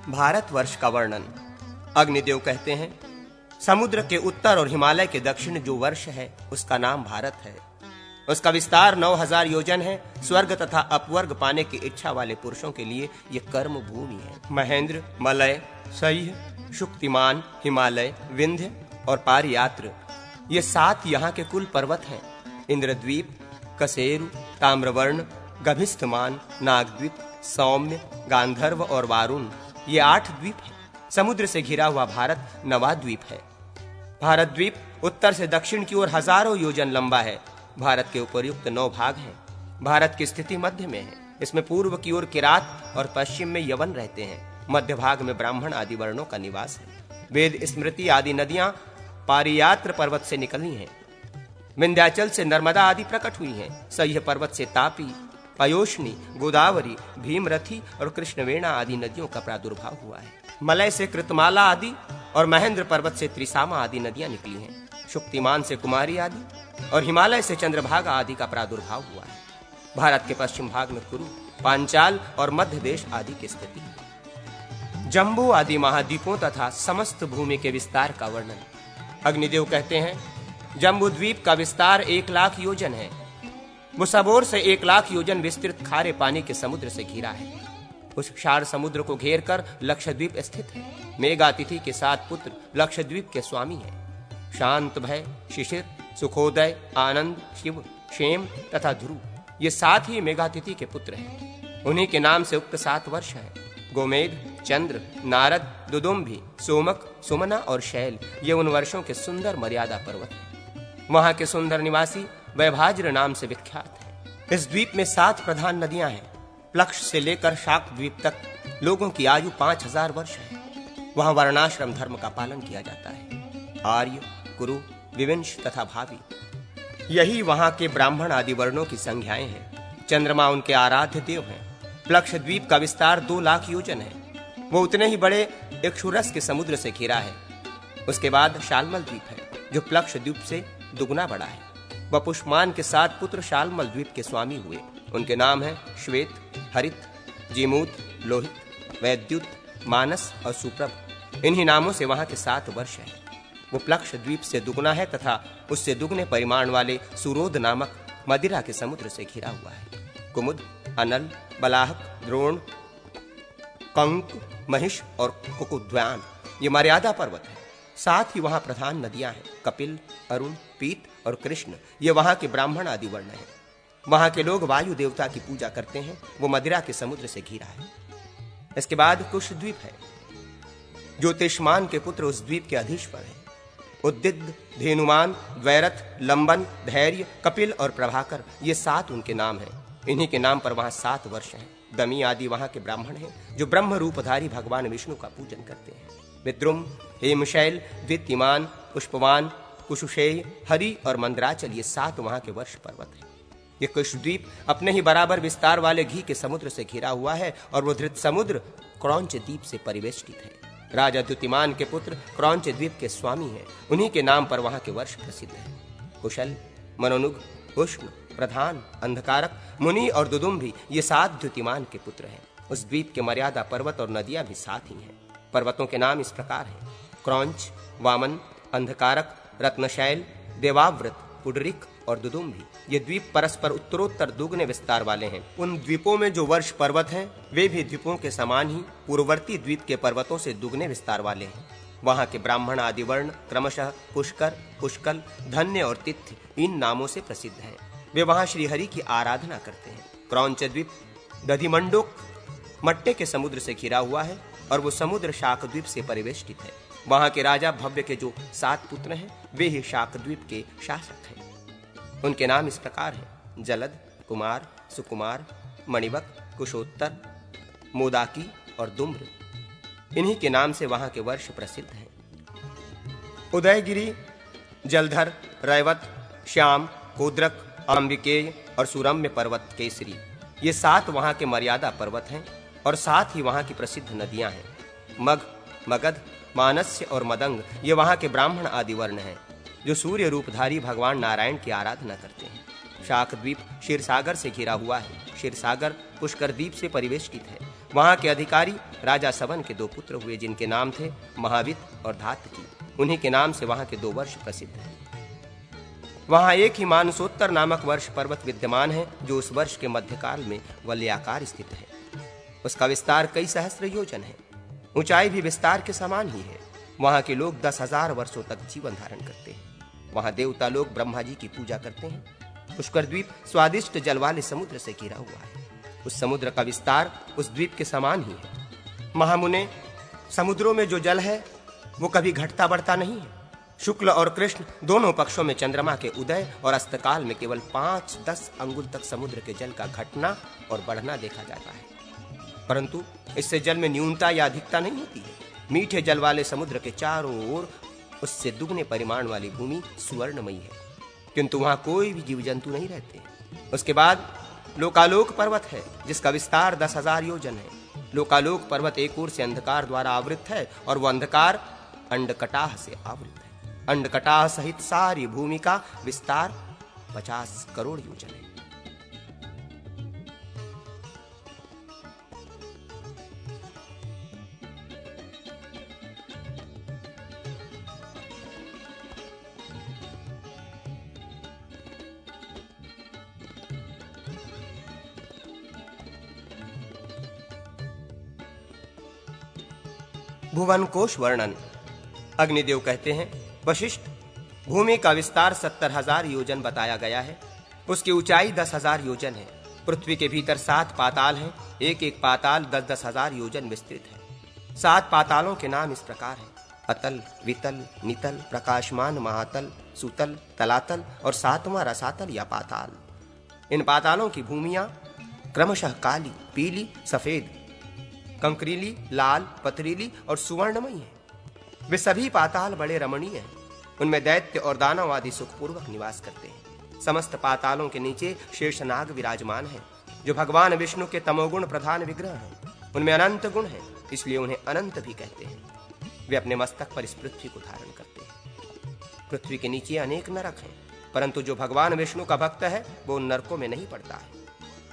भारतवर्ष का वर्णन। अग्निदेव कहते हैं, समुद्र के उत्तर और हिमालय के दक्षिण जो वर्ष है उसका नाम भारत है। उसका विस्तार 9000 योजन है। स्वर्ग तथा अपवर्ग पाने की इच्छा वाले पुरुषों के लिए यह कर्म भूमि है। महेंद्र, मलय, सह्य, शुक्तिमान, हिमालय, विंध्य और पारियात्र ये 7 यहाँ के कुल पर्वत हैं। इंद्रद्वीप, कसेरु, ताम्रवर्ण, गभिस्थमान, नागद्वीप, सौम्य, गांधर्व और वारुण ये 8 द्वीप हैं। समुद्र से घिरा हुआ भारत 9वां द्वीप है। भारत द्वीप उत्तर से दक्षिण की ओर हजारों योजन लंबा है। भारत के उपर्युक्त 9 भाग हैं। भारत की स्थिति मध्य में है। इसमें पूर्व की ओर किरात और पश्चिम में यवन रहते हैं। मध्य भाग में ब्राह्मण आदि वर्णों का निवास है। वेद, स्मृति आदि नदियां पारियात्र पर्वत से निकली हैं। विंध्याचल से नर्मदा आदि प्रकट हुई हैं। सह्य पर्वत से तापी, पयोष्णी, गोदावरी, भीमरथी और कृष्णवेणा आदि नदियों का प्रादुर्भाव हुआ है। मलय से कृतमाला आदि और महेंद्र पर्वत से त्रिसामा आदि नदियां निकली हैं। शुक्तिमान से कुमारी आदि और हिमालय से चंद्रभागा आदि का प्रादुर्भाव हुआ है। भारत के पश्चिम भाग में कुरु, पांचाल और मध्य देश आदि की स्थिति है। जम्बू आदि महाद्वीपों तथा समस्त भूमि के विस्तार का वर्णन। अग्निदेव कहते हैं, जम्बू द्वीप का विस्तार 1,00,000 योजन है। वो सबोर से 1,00,000 योजन विस्तृत खारे पानी के समुद्र से घिरा है। उस क्षार समुद्र को घेर कर लक्षद्वीप स्थित है। मेघातिथि के 7 पुत्र लक्षद्वीप के स्वामी हैं। शांत, भय, शिशिर, सुखोदय, आनंद, शिव, क्षेम तथा ध्रुव ये 7 ही मेघातिथि के पुत्र हैं। उन्हीं के नाम से उक्त 7 वर्ष हैं। गोमेद, चंद्र, नारद, दुदुम्भी, सोमक, सुमना और शैल ये उन वर्षों के सुंदर मर्यादा पर्वत हैं। वहां के सुंदर निवासी वैभाज्र नाम से विख्यात हैं। इस द्वीप में 7 प्रधान नदियां हैं। प्लक्ष से लेकर शाक द्वीप तक लोगों की आयु 5000 वर्ष है। वहां वर्णाश्रम धर्म का पालन किया जाता है। आर्य, कुरु, विविंश तथा भावी यही वहां के ब्राह्मण आदि वर्णों की संज्ञाएं हैं। चंद्रमा उनके आराध्य देव हैं। प्लक्ष द्वीप का विस्तार 2,00,000 योजन है। वो उतने ही बड़े इक्षुरस के समुद्र से घिरा है। उसके बाद शालमल द्वीप है जो प्लक्ष द्वीप से दुगना बड़ा है। वह पुष्मान के 7 पुत्र शालमल द्वीप के स्वामी हुए। उनके नाम हैं श्वेत, हरित, जीमूत, लोहित, वैद्युत, मानस और सुप्रभ। इन्हीं नामों से वहां के 7 वर्ष हैं। वो प्लक्ष द्वीप से दुगना है तथा उससे दुगने परिमाण वाले सुरोध नामक मदिरा के समुद्र से घिरा हुआ है। कुमुद, अनल, बलाहक, द्रोण, कंक, महिष और कुकुद्व्यान ये मर्यादा पर्वत है। साथ ही वहां प्रधान नदियां हैं। कपिल, अरुण, पीत और कृष्ण ये वहां के ब्राह्मण आदि वर्ण हैं। वहां के लोग वायु देवता की पूजा करते हैं। वो मदिरा के समुद्र से घिरा है। इसके बाद कुश द्वीप है। ज्योतिष्मान के पुत्र उस द्वीप के अधीश्वर हैं। उद्दिद, धेनुमान, द्वैरथ, लंबन, धैर्य, कपिल और प्रभाकर ये 7 उनके नाम हैं। इन्हीं के नाम पर वहां 7 वर्ष हैं। दमी आदि वहां के ब्राह्मण हैं जो ब्रह्म रूपधारी भगवान विष्णु का पूजन करते हैं। विद्रुम, हेमशैल, द्वितीमान, पुष्पवान, कुशुषेय, हरि और मंदराचल ये 7 वहां के वर्ष पर्वत हैं। ये कुशद्वीप अपने ही बराबर विस्तार वाले घी के समुद्र से घिरा हुआ है और वो धृत समुद्र क्रौंच द्वीप से परिवेष्टित है। राजा द्युतिमान के पुत्र क्रौंच द्वीप के स्वामी हैं। उन्हीं के नाम पर वहां के वर्ष प्रसिद्ध हैं। कुशल, मनोनुग, उष्ण, प्रधान, अंधकारक, मुनि और दुदुम्भी ये 7 द्युतिमान के पुत्र हैं। उस द्वीप के मर्यादा पर्वत और नदियां भी 7 ही हैं। पर्वतों के नाम इस प्रकार हैं: क्रौंच, वामन, अंधकारक, रत्नशैल, देवाव्रत, पुडरिक और दुदुम्भी। ये द्वीप परस्पर उत्तरोत्तर दुगने विस्तार वाले हैं। उन द्वीपों में जो वर्ष पर्वत हैं वे भी द्वीपों के समान ही पूर्ववर्ती द्वीप के पर्वतों से दुगने विस्तार वाले हैं। वहां के ब्राह्मण आदि वर्ण क्रमशः पुष्कर, पुष्कल, धन्य और तिथ्य इन नामों से प्रसिद्ध हैं। वे वहां श्रीहरि की आराधना करते हैं। क्रौंच द्वीप दधिमंडोक मट्टे के समुद्र से घिरा हुआ है और वो समुद्र शाक द्वीप से परिवेष्टित है। वहां के राजा भव्य के जो 7 पुत्र हैं वे ही शाक द्वीप के शासक हैं। उनके नाम इस प्रकार हैं: जलद, कुमार, सुकुमार, मणिवक, कुशोत्तर, मोदाकी और दुम्र। इन्हीं के नाम से वहां के वर्ष प्रसिद्ध हैं। उदयगिरी, जलधर, रैवत, श्याम, कोद्रक, अंबिकेय और सुरम्य पर्वत केसरी ये 7 वहां के मर्यादा पर्वत हैं और साथ ही वहां की प्रसिद्ध नदियां हैं। मग, मगध, मानस्य और मदंग ये वहां के ब्राह्मण आदि वर्ण हैं जो सूर्य रूपधारी भगवान नारायण की आराधना करते हैं। शाक द्वीप क्षीरसागर से घिरा हुआ है। क्षीरसागर पुष्कर द्वीप से परिवेष्टित है। वहां के अधिकारी राजा सवन के 2 पुत्र हुए, जिनके नाम थे महावित और धातकी। उन्हीं के नाम से वहां के 2 वर्ष प्रसिद्ध हैं। वहां एक ही मानसोत्तर नामक वर्ष पर्वत विद्यमान है, जो उस वर्ष के मध्यकाल में वलयाकार स्थित है। उसका विस्तार कई सहस्त्र योजन है, ऊंचाई भी विस्तार के समान ही है। वहां के लोग 10,000 वर्षों तक जीवन धारण करते हैं। वहां देवता लोग ब्रह्मा जी की पूजा करते हैं। पुष्कर द्वीप स्वादिष्ट जल वाले समुद्र से घिरा हुआ है। उस समुद्र का विस्तार उस द्वीप के समान ही है। महामुने, समुद्रों में जो जल है वो कभी घटता बढ़ता नहीं है। शुक्ल और कृष्ण दोनों पक्षों में चंद्रमा के उदय और अस्तकाल में केवल 5-10 अंगुल तक समुद्र के जल का घटना और बढ़ना देखा जाता है, परंतु इससे जल में न्यूनता या अधिकता नहीं होती है। मीठे जल वाले समुद्र के चारों ओर उससे दुगने परिमाण वाली भूमि सुवर्णमयी है, किंतु वहां कोई भी जीव जंतु नहीं रहते। उसके बाद लोकालोक पर्वत है, जिसका विस्तार 10,000 योजन है। लोकालोक पर्वत एक ओर से अंधकार द्वारा आवृत है और वह अंधकार अंडकटाह से आवृत है। अंडकटाह सहित सारी भूमि का विस्तार 50 करोड़ योजन है। भुवन कोश वर्णन। अग्निदेव कहते हैं, वशिष्ठ, भूमि का विस्तार 70,000 योजन बताया गया है। उसकी ऊंचाई 10,000 योजन है। पृथ्वी के भीतर 7 पाताल हैं। एक एक पाताल 10,000 योजन विस्तृत है। 7 पातालों के नाम इस प्रकार हैं: अतल, वितल, नितल, प्रकाशमान, महातल, सुतल, तलातल और 7वां रसातल या पाताल। इन पातालों की भूमियां क्रमशः काली, पीली, सफेद, कंकरीली, लाल, पथरीली और सुवर्णमयी है। वे सभी पाताल बड़े रमणीय हैं। उनमें दैत्य और दानव आदि सुखपूर्वक निवास करते हैं। समस्त पातालों के नीचे शेषनाग विराजमान है, जो भगवान विष्णु के तमोगुण प्रधान विग्रह हैं। उनमें अनंत गुण हैं, इसलिए उन्हें अनंत भी कहते हैं। वे अपने मस्तक पर इस पृथ्वी को धारण करते हैं। पृथ्वी के नीचे अनेक नरक हैं, परंतु जो भगवान विष्णु का भक्त है वो उन नरकों में नहीं पड़ता है।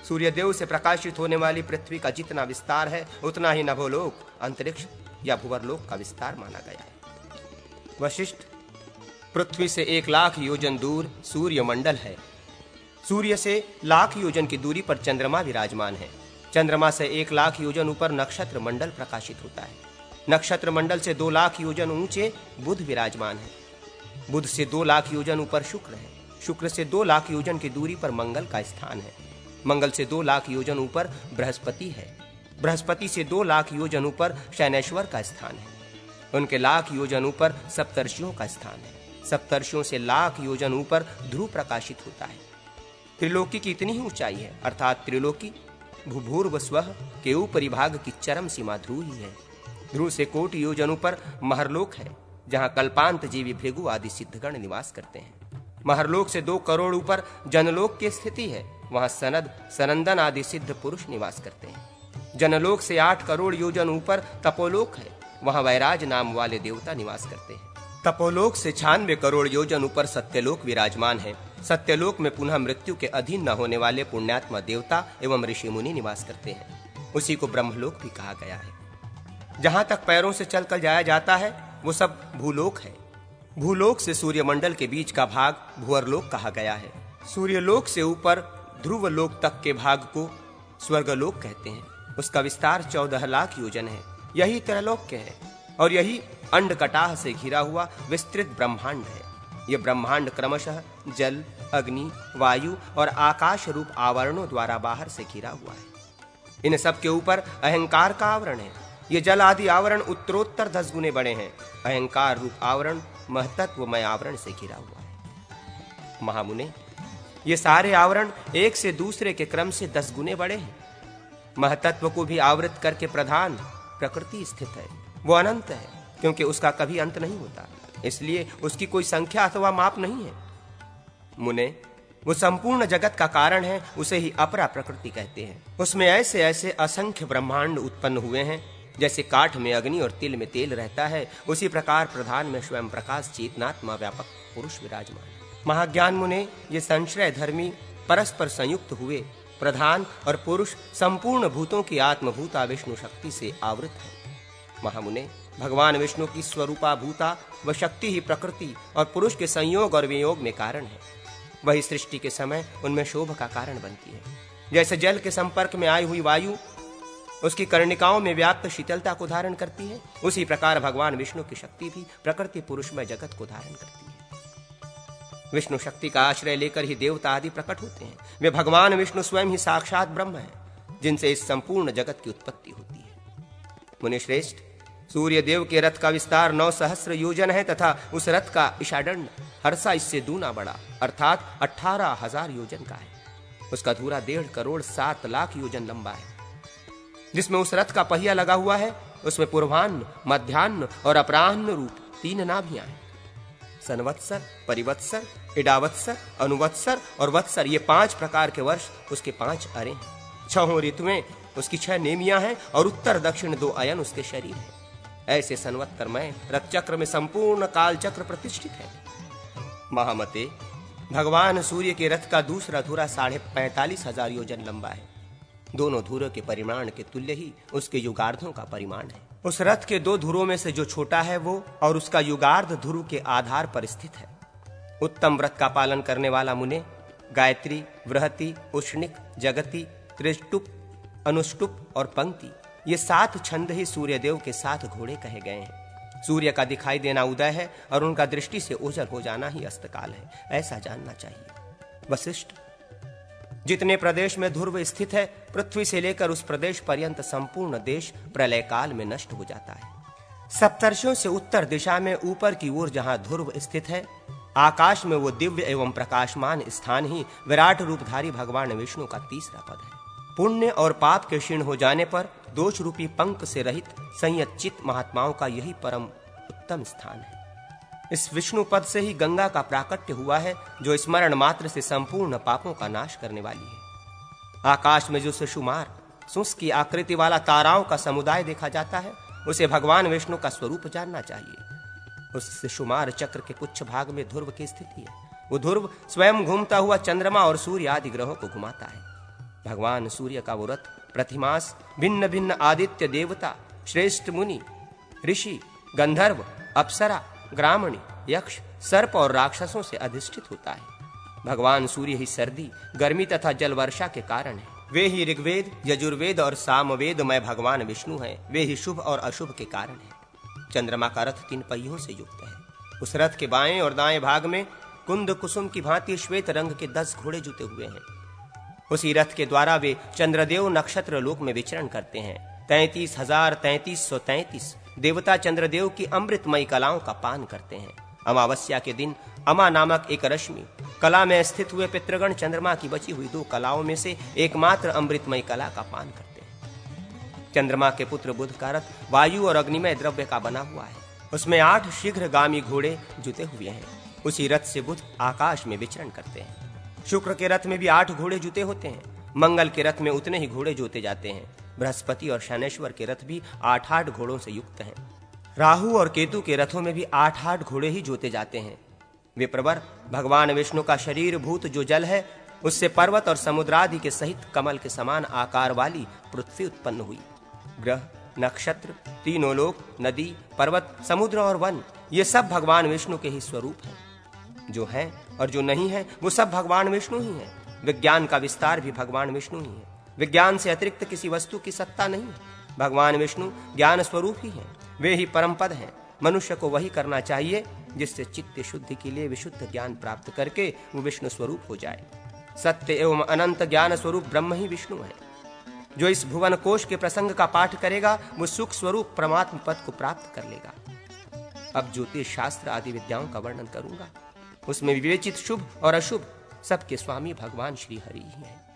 सूर्यदेव से प्रकाशित होने वाली पृथ्वी का जितना विस्तार है, उतना ही नभोलोक, अंतरिक्ष या भुवरलोक का विस्तार माना गया है। वशिष्ठ, पृथ्वी से 1,00,000 योजन दूर सूर्य मंडल है। सूर्य से 1,00,000 योजन की दूरी पर चंद्रमा विराजमान है। चंद्रमा से 1,00,000 योजन ऊपर नक्षत्र मंडल प्रकाशित होता है। नक्षत्र मंडल से 2,00,000 योजन ऊंचे बुध विराजमान है। बुध से 2,00,000 योजन ऊपर शुक्र है। शुक्र से 2,00,000 योजन की दूरी पर मंगल का स्थान है। मंगल से 2,00,000 योजन ऊपर बृहस्पति है। बृहस्पति से 2,00,000 योजन ऊपर शनैश्वर का स्थान है। उनके 1,00,000 योजन ऊपर सप्तर्षियों का स्थान है। सप्तर्षियों से 1,00,000 योजन ऊपर ध्रुव प्रकाशित होता है। त्रिलोकी की इतनी ही ऊंचाई है, अर्थात त्रिलोकी भूभूर्व स्वः के ऊपरी भाग की चरम सीमा ध्रुव ही है। ध्रुव से कोटि योजन ऊपर महरलोक है, जहां कल्पांत जीवी भृगु आदि सिद्धगण निवास करते हैं। महरलोक से 2 करोड़ ऊपर जनलोक की स्थिति है, वहां सनद, सनंदन आदि सिद्ध पुरुष निवास करते हैं। जनलोक से 8 करोड़ योजन ऊपर तपोलोक है, वहां वैराज नाम वाले देवता निवास करते हैं। तपोलोक से 96 करोड़ योजन ऊपर सत्यलोक विराजमान है। सत्यलोक में पुनः मृत्यु के अधीन न होने वाले पुण्यात्मा देवता एवं ऋषि मुनि निवास करते हैं। उसी को ब्रह्मलोक भी कहा गया है। जहां तक पैरों से चलकर जाया जाता है वो सब भूलोक है। भूलोक से सूर्यमंडल के बीच का भाग भुवरलोक कहा गया है। सूर्यलोक से ऊपर ध्रुवलोक तक के भाग को स्वर्गलोक कहते हैं। उसका विस्तार 14,00,000 योजन है। यही त्रैलोक्य है और यही अंडकटाह से घिरा हुआ विस्तृत ब्रह्मांड है। यह ब्रह्मांड क्रमशः जल, अग्नि, वायु और आकाश रूप आवरणों द्वारा बाहर से घिरा हुआ है। इन सब के ऊपर अहंकार का आवरण है। ये जल आदि आवरण उत्तरोत्तर 10 गुने बड़े हैं। अहंकार रूप आवरण महतत्वमय आवरण से घिरा हुआ है। महामुने, ये सारे आवरण एक से दूसरे के क्रम से 10 गुने बड़े हैं। महतत्व को भी आवृत करके प्रधान प्रकृति स्थित है। वो अनंत है, क्योंकि उसका कभी अंत नहीं होता, इसलिए उसकी कोई संख्या अथवा माप नहीं है। मुने, वो संपूर्ण जगत का कारण है, उसे ही अपरा प्रकृति कहते हैं। उसमें ऐसे ऐसे असंख्य ब्रह्मांड उत्पन्न हुए हैं। जैसे काठ में अग्नि और तिल में तेल रहता है, उसी प्रकार प्रधान में स्वयं प्रकाश चेतनात्मा व्यापक पुरुष विराजमान है। महाज्ञान मुने, ये संश्रय धर्मी परस्पर संयुक्त हुए प्रधान और पुरुष संपूर्ण भूतों की आत्मभूता विष्णु शक्ति से आवृत है। महामुने, भगवान विष्णु की स्वरूपा भूता व शक्ति ही प्रकृति और पुरुष के संयोग और वियोग में कारण है। वही सृष्टि के समय उनमें शोभ का कारण बनती है। जैसे जल के संपर्क में आई हुई वायु उसकी कर्णिकाओं में व्याप्त शीतलता को धारण करती है, उसी प्रकार भगवान विष्णु की शक्ति भी प्रकृति पुरुष में जगत को धारण करती है। विष्णु शक्ति का आश्रय लेकर ही देवता आदि प्रकट होते हैं। वे भगवान विष्णु स्वयं ही साक्षात ब्रह्म हैं, जिनसे इस संपूर्ण जगत की उत्पत्ति होती है। मुनिश्रेष्ठ, सूर्य देव के रथ का विस्तार 9 सहस्र योजन है तथा उस रथ का इषादंड हर्षा इससे दूना बड़ा अर्थात 18,000 योजन का है। उसका धूरा 1.5 करोड़ 7 लाख योजन लंबा है। जिसमें उस रथ का पहिया लगा हुआ है उसमें पूर्वाह्न, मध्याह्न और अपराह्न रूप 3 नाभियां हैं। संवत्सर, परिवत्सर, इडावत्सर, अनुवत्सर और वत्सर, ये 5 प्रकार के वर्ष उसके 5 अरे हैं। 6 ऋतुएं उसकी 6 नेमियां हैं और उत्तर दक्षिण 2 अयन उसके शरीर हैं। ऐसे संवत्सरमय रथ चक्र में संपूर्ण काल चक्र प्रतिष्ठित है। महामते, भगवान सूर्य के रथ का दूसरा धुरा 45,500 योजन लंबा है। दोनों धुरों के परिमाण के तुल्य ही उसके युगार्धों का परिमाण है। उस रथ के 2 धुरों में से जो छोटा है वो और उसका युगार्ध ध्रुव के आधार पर स्थित है। उत्तम व्रत का पालन करने वाला मुने गायत्री, बृहति, उष्णिक, जगति, त्रिष्टुप, अनुष्टुप और पंक्ति, ये 7 छंद ही सूर्यदेव के 7 घोड़े कहे गए हैं। सूर्य का दिखाई देना उदय है और उनका दृष्टि से ओझल हो जाना ही अस्तकाल है, ऐसा जानना चाहिए। वशिष्ठ, जितने प्रदेश में ध्रुव स्थित है, पृथ्वी से लेकर उस प्रदेश पर्यंत संपूर्ण देश प्रलय काल में नष्ट हो जाता है। सप्तर्षियों से उत्तर दिशा में ऊपर की ओर जहां ध्रुव स्थित है, आकाश में वो दिव्य एवं प्रकाशमान स्थान ही विराट रूपधारी भगवान विष्णु का तीसरा पद है। पुण्य और पाप के क्षीण हो जाने पर दोष रूपी पंख से रहित संयत महात्माओं का यही परम उत्तम स्थान है। इस विष्णु पद से ही गंगा का प्राकट्य हुआ है, जो स्मरण मात्र से संपूर्ण पापों का नाश करने वाली है। आकाश में जो सुषुमार सुस की आकृति वाला ताराओं का समुदाय देखा जाता है, उसे भगवान विष्णु का स्वरूप जानना चाहिए। उस सुषुमार चक्र के कुछ भाग में ध्रुव की स्थिति है। वो ध्रुव स्वयं घूमता हुआ चंद्रमा और सूर्य आदि ग्रहों को घुमाता है। भगवान सूर्य का वो रथ प्रतिमास भिन्न भिन्न आदित्य देवता, श्रेष्ठ मुनि, ऋषि, गंधर्व, अप्सरा, ग्रामणी, यक्ष, सर्प और राक्षसों से अधिष्ठित होता है। भगवान सूर्य ही सर्दी, गर्मी तथा जल वर्षा के कारण है। वे ही ऋग्वेद, यजुर्वेद और सामवेद में भगवान विष्णु हैं। वे ही शुभ और अशुभ के कारण हैं। चंद्रमा का रथ 3 पहियों से युक्त है। उस रथ के बाएं और दाएं भाग में कुंद कुसुम की भांति श्वेत रंग के 10 घोड़े जुते हुए हैं। उसी रथ के द्वारा वे चंद्रदेव नक्षत्र लोक में विचरण करते हैं। 33,3333 देवता चंद्रदेव की अमृतमयी कलाओं का पान करते हैं। अमावस्या के दिन अमा नामक एक रश्मि कला में स्थित हुए पितृगण चंद्रमा की बची हुई 2 कलाओं में से एकमात्र अमृतमयी कला का पान करते हैं। चंद्रमा के पुत्र बुध का रथ वायु और अग्निमय द्रव्य का बना हुआ है। उसमें 8 शीघ्रगामी घोड़े जुते हुए हैं। उसी रथ से बुध आकाश में विचरण करते हैं। शुक्र के रथ में भी 8 घोड़े जुते होते हैं। मंगल के रथ में उतने ही घोड़े जोते जाते हैं। बृहस्पति और शनैश्वर के रथ भी 8-8 घोड़ों से युक्त हैं। राहु और केतु के रथों में भी 8-8 घोड़े ही जोते जाते हैं। वे प्रवर भगवान विष्णु का शरीर भूत जो जल है, उससे पर्वत और समुद्रादि के सहित कमल के समान आकार वाली पृथ्वी उत्पन्न हुई। ग्रह, नक्षत्र, तीनों लोक, नदी, पर्वत, समुद्र और वन, ये सब भगवान विष्णु के ही स्वरूप हैं। जो हैं और जो नहीं है वो सब भगवान विष्णु ही हैं। विज्ञान का विस्तार भी भगवान विष्णु ही है। विज्ञान से अतिरिक्त किसी वस्तु की सत्ता नहीं है। भगवान विष्णु ज्ञान स्वरूप ही हैं। वे ही परम पद हैं। मनुष्य को वही करना चाहिए जिससे चित्त शुद्धि के लिए विशुद्ध ज्ञान प्राप्त करके वो विष्णु स्वरूप हो जाए। सत्य एवं अनंत ज्ञान स्वरूप ब्रह्म ही विष्णु है। जो इस भुवन कोश के प्रसंग का पाठ करेगा वो सुख स्वरूप परमात्म पद को प्राप्त कर लेगा। अब ज्योतिष शास्त्र आदि विद्याओं का वर्णन करूंगा। उसमें विवेचित शुभ और अशुभ सबके स्वामी भगवान श्री हरि ही हैं।